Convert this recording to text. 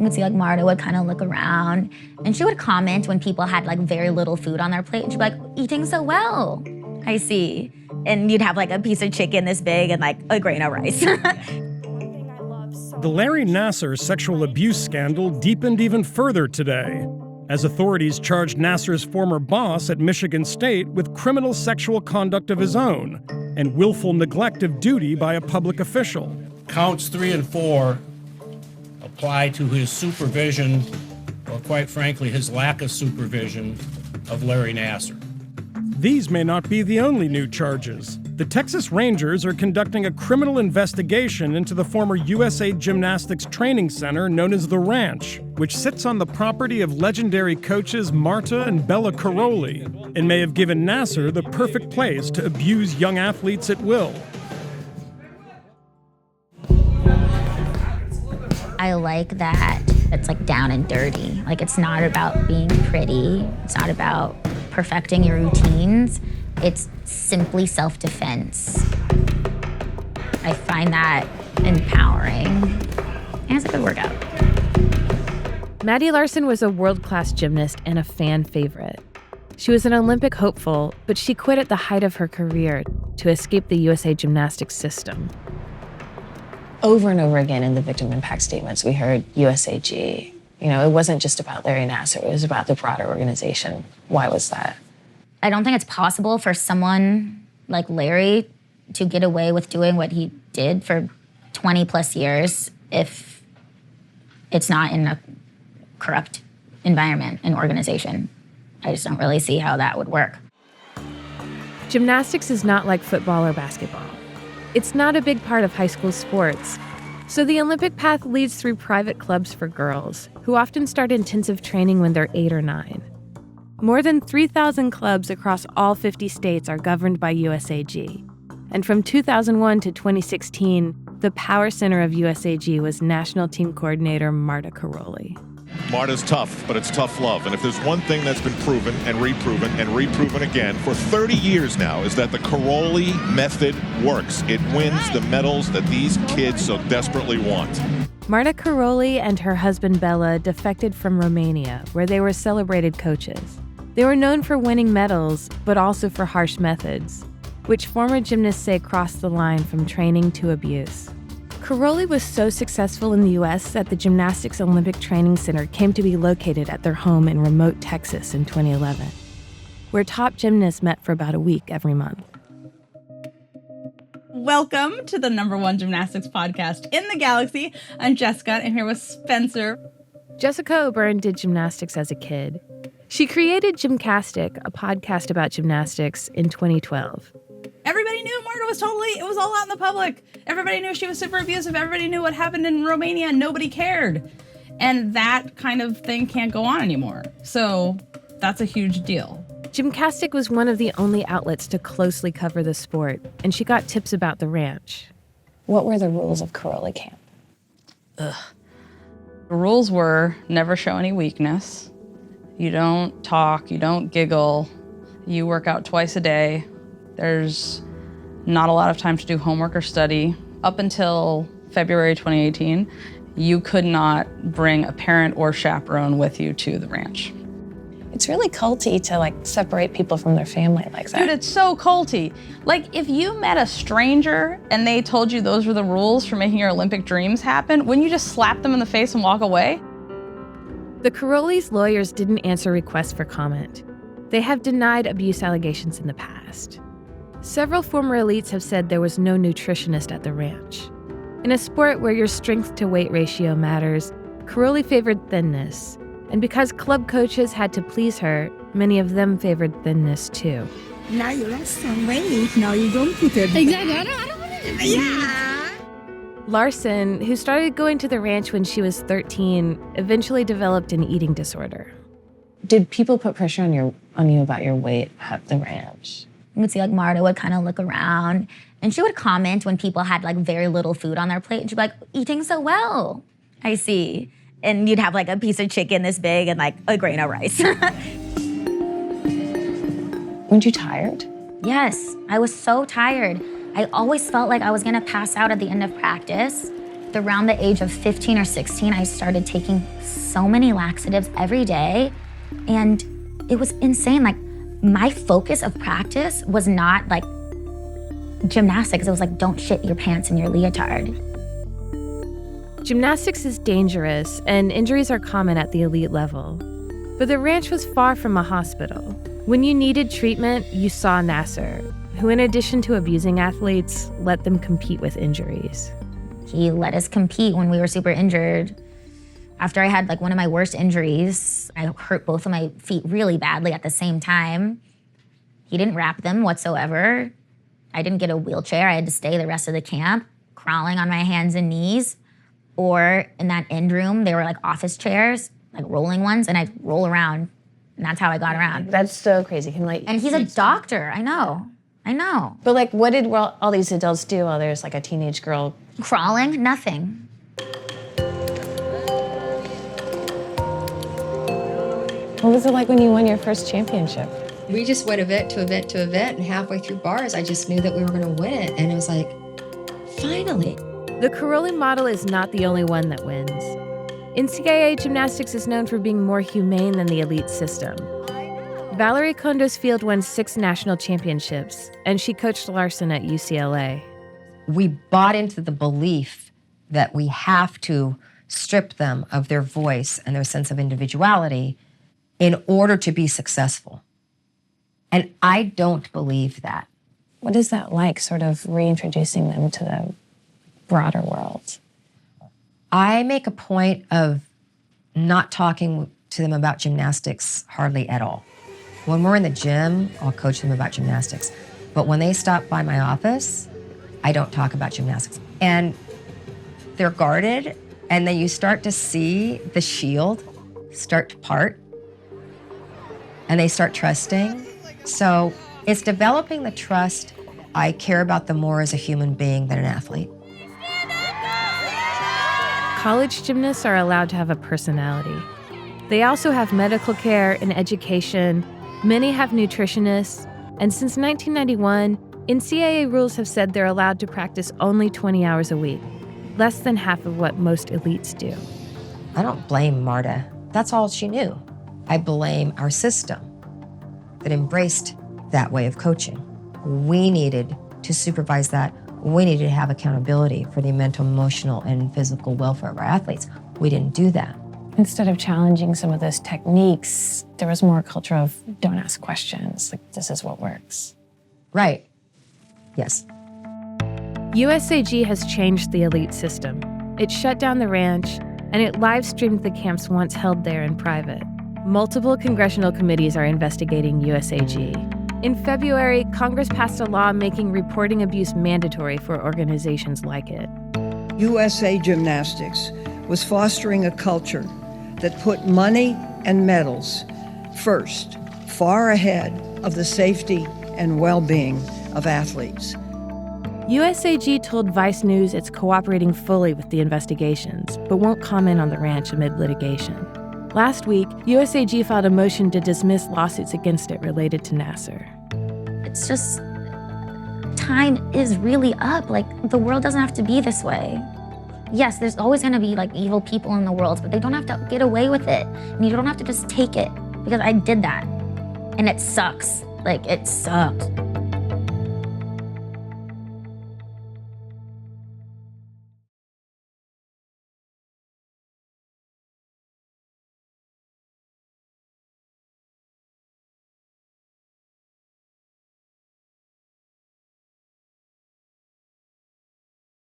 You would see like Marta would kind of look around and she would comment when people had like very little food on their plate and she'd be like, eating so well, I see. And you'd have like a piece of chicken this big and like a grain of rice. The Larry Nassar sexual abuse scandal deepened even further today, as authorities charged Nassar's former boss at Michigan State with criminal sexual conduct of his own and willful neglect of duty by a public official. Counts 3 and 4 apply to his supervision, or quite frankly, his lack of supervision of Larry Nassar. These may not be the only new charges. The Texas Rangers are conducting a criminal investigation into the former USA Gymnastics training center known as The Ranch, which sits on the property of legendary coaches Martha and Bella Karolyi, and may have given Nassar the perfect place to abuse young athletes at will. I like that it's like down and dirty. Like it's not about being pretty. It's not about perfecting your routines. It's simply self-defense. I find that empowering. And it's a good workout. Mattie Larson was a world-class gymnast and a fan favorite. She was an Olympic hopeful, but she quit at the height of her career to escape the USA Gymnastics system. Over and over again in the victim impact statements, we heard USAG. You know, it wasn't just about Larry Nassar, it was about the broader organization. Why was that? I don't think it's possible for someone like Larry to get away with doing what he did for 20 plus years if it's not in a corrupt environment and organization. I just don't really see how that would work. Gymnastics is not like football or basketball. It's not a big part of high school sports. So the Olympic path leads through private clubs for girls, who often start intensive training when they're 8 or 9. More than 3,000 clubs across all 50 states are governed by USAG. And from 2001 to 2016, the power center of USAG was National Team Coordinator Martha Karolyi. Marta's tough, but it's tough love. And if there's one thing that's been proven and reproven again for 30 years now, is that the Karolyi method works. It wins the medals that these kids so desperately want. Martha Karolyi and her husband Bella defected from Romania, where they were celebrated coaches. They were known for winning medals, but also for harsh methods, which former gymnasts say crossed the line from training to abuse. Karolyi was so successful in the U.S. that the Gymnastics Olympic Training Center came to be located at their home in remote Texas in 2011, where top gymnasts met for about a week every month. Welcome to the #1 gymnastics podcast in the galaxy. I'm Jessica. I'm here with Spencer. Jessica O'Byrne did gymnastics as a kid. She created Gymcastic, a podcast about gymnastics, in 2012. Everybody knew Marta it was all out in the public. Everybody knew she was super abusive. Everybody knew what happened in Romania and nobody cared. And that kind of thing can't go on anymore. So that's a huge deal. Gymcastic was one of the only outlets to closely cover the sport, and she got tips about the ranch. What were the rules of Karolyi camp? The rules were never show any weakness. You don't talk, you don't giggle. You work out twice a day. There's not a lot of time to do homework or study. Up until February 2018, you could not bring a parent or chaperone with you to the ranch. It's really culty to separate people from their family like that. Dude, it's so culty. If you met a stranger and they told you those were the rules for making your Olympic dreams happen, wouldn't you just slap them in the face and walk away? The Karolyi's lawyers didn't answer requests for comment. They have denied abuse allegations in the past. Several former elites have said there was no nutritionist at the ranch. In a sport where your strength-to-weight ratio matters, Karolyi favored thinness. And because club coaches had to please her, many of them favored thinness too. Now you lost some weight. Now you don't put it. Exactly. I don't want it. Yeah. Larson, who started going to the ranch when she was 13, eventually developed an eating disorder. Did people put pressure on you about your weight at the ranch? You would see like Marta would kind of look around and she would comment when people had like very little food on their plate and she'd be like, eating so well, I see. And you'd have like a piece of chicken this big and like a grain of rice. Weren't you tired? Yes, I was so tired. I always felt like I was gonna pass out at the end of practice. Around the age of 15 or 16, I started taking so many laxatives every day, and it was insane. Like, my focus of practice was not like gymnastics. It was like, don't shit your pants in your leotard. Gymnastics is dangerous, and injuries are common at the elite level. But the ranch was far from a hospital. When you needed treatment, you saw Nassar, who, in addition to abusing athletes, let them compete with injuries. He let us compete when we were super injured. After I had like one of my worst injuries, I hurt both of my feet really badly at the same time. He didn't wrap them whatsoever. I didn't get a wheelchair. I had to stay the rest of the camp, crawling on my hands and knees. Or in that end room, they were like office chairs, like rolling ones, and I'd roll around. And that's how I got around. That's so crazy. And he's a doctor, I know. But like, what did all these adults do while there's like a teenage girl? Crawling, nothing. What was it like when you won your first championship? We just went event to event to event, and halfway through bars, I just knew that we were gonna win it. And it was like, finally. The Karolyi model is not the only one that wins. NCAA gymnastics is known for being more humane than the elite system. Valerie Kondo's field won 6 national championships, and she coached Larson at UCLA. We bought into the belief that we have to strip them of their voice and their sense of individuality in order to be successful. And I don't believe that. What is that like, sort of reintroducing them to the broader world? I make a point of not talking to them about gymnastics hardly at all. When we're in the gym, I'll coach them about gymnastics. But when they stop by my office, I don't talk about gymnastics. And they're guarded, and then you start to see the shield start to part, and they start trusting. So it's developing the trust. I care about them more as a human being than an athlete. College gymnasts are allowed to have a personality. They also have medical care and education. Many have nutritionists. And since 1991, NCAA rules have said they're allowed to practice only 20 hours a week, less than half of what most elites do. I don't blame Marta. That's all she knew. I blame our system that embraced that way of coaching. We needed to supervise that. We needed to have accountability for the mental, emotional, and physical welfare of our athletes. We didn't do that. Instead of challenging some of those techniques, there was more a culture of don't ask questions, like this is what works. Right. Yes. USAG has changed the elite system. It shut down the ranch, and it live-streamed the camps once held there in private. Multiple congressional committees are investigating USAG. In February, Congress passed a law making reporting abuse mandatory for organizations like it. USA Gymnastics was fostering a culture that put money and medals first, far ahead of the safety and well-being of athletes. USAG told Vice News it's cooperating fully with the investigations, but won't comment on the ranch amid litigation. Last week, USAG filed a motion to dismiss lawsuits against it related to Nassar. It's just, time is really up. Like, the world doesn't have to be this way. Yes, there's always gonna be like evil people in the world, but they don't have to get away with it. And you don't have to just take it, because I did that. And it sucks. Like, it sucked.